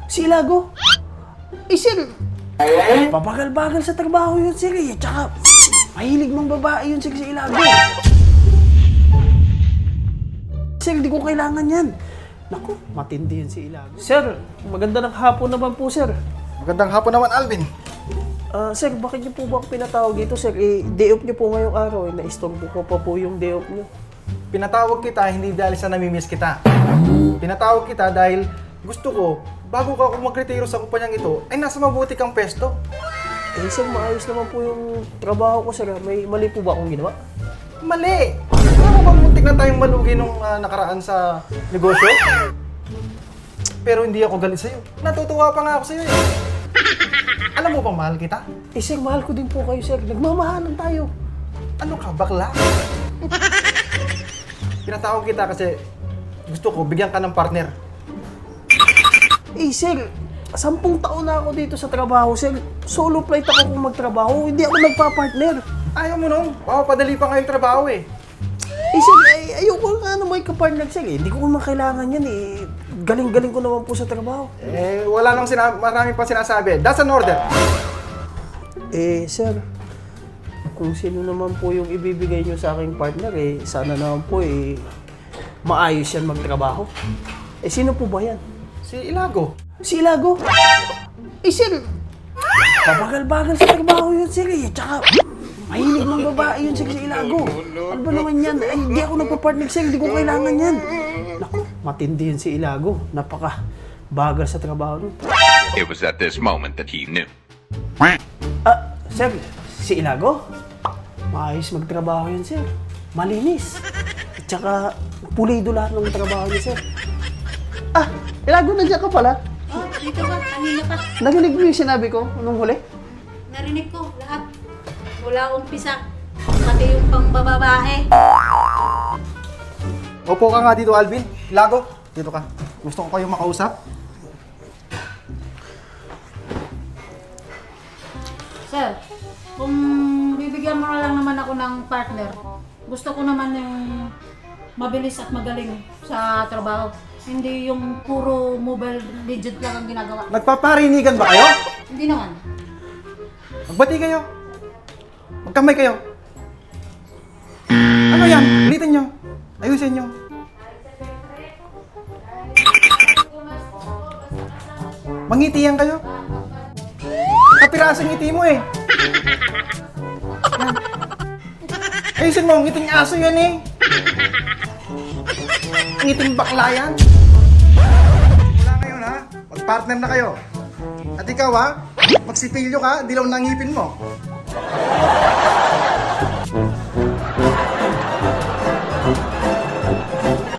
Si Ilago? Sir, pabagal-bagal sa trabaho yun, sir eh. Tsaka, mahilig mong babae yun, sir, si Ilago. Sir, di ko kailangan yan. Naku, matindi yun si Ilago. Sir, maganda ng hapon naman po, sir. Magandang hapon naman, Alvin. Sir, bakit niyo po ba ako pinatawag dito, sir? Day off niyo po ngayong araw. Na-istorbo ko pa po yung day off niyo. Pinatawag kita hindi dahil sa namimiss kita. Pinatawag kita dahil gusto ko, bago ka mag-retiro sa kumpanyang ito, ay nasa mabuti kang pesto. Sir, maayos naman po yung trabaho ko, sir. May mali po ba akong ginawa? Mali! Alam mo bang muntik na tayong malugi nung nakaraan sa negosyo? Pero hindi ako galit sa'yo. Natutuwa pa nga ako sa'yo eh. Alam mo bang mahal kita? Sir, mahal ko din po kayo, sir. Nagmamahalan tayo. Ano ka, bakla? Pinatawag kita kasi gusto ko bigyan ka ng partner. Sir, 10 taon na ako dito sa trabaho, sir. Solo flight ako kung magtrabaho. Hindi ako nagpa-partner. Ayaw mo nung, papadali pa nga yung trabaho eh. Sir, ayoko nga may kapartner, sir. Hindi ko naman kailangan yan eh. Galing-galing ko naman po sa trabaho. Wala nang marami pa sinasabi. That's an order. Sir, kung sino naman po yung ibibigay nyo sa aking partner, sana naman po maayos yan magtrabaho. Sino po ba yan? Si Ilago. Si Ilago? Sir, pabagal-bagal sa trabaho yun, sir eh. Tsaka, mahilig ng babae yun, sir, si Ilago. Ano ba naman yan? Hindi ako nagpa-partner, sir. Hindi ko kailangan yan. Naku, matindi yun si Ilago. Napaka-bagal sa trabaho nun. It was at this moment that he knew. Sir, si Ilago? Maayos magtrabaho yun, sir. Malinis. At saka, pulido lahat ng trabaho niya, sir. Ilago, nandiyan ka pala. Dito ba? Kanina pa. Narinig mo yung sinabi ko nung huli? Narinig ko lahat. Wala umpisa. Pati yung pangbababae. Opo ka nga dito, Alvin. Ilago, dito ka. Gusto ko kayong makausap. Sir, kung bibigyan mo na lang naman ako ng partner, gusto ko naman yung mabilis at magaling sa trabaho. Hindi yung puro mobile legend lang ang ginagawa. Nagpaparinigan ba kayo? Hindi naman. Magbati kayo. Magkamay kayo. Ano yan? Ulitin nyo. Ayusin nyo. Mangitiyan kayo. Kapirasong ngiti mo eh. Yan. Ayusin mo, ngiting aso yan eh. Ngiting bakla yan. Wala ngayon ha. Mag-partner na kayo. At ikaw ha, magsipilyo ka, dilaw na ngipin mo.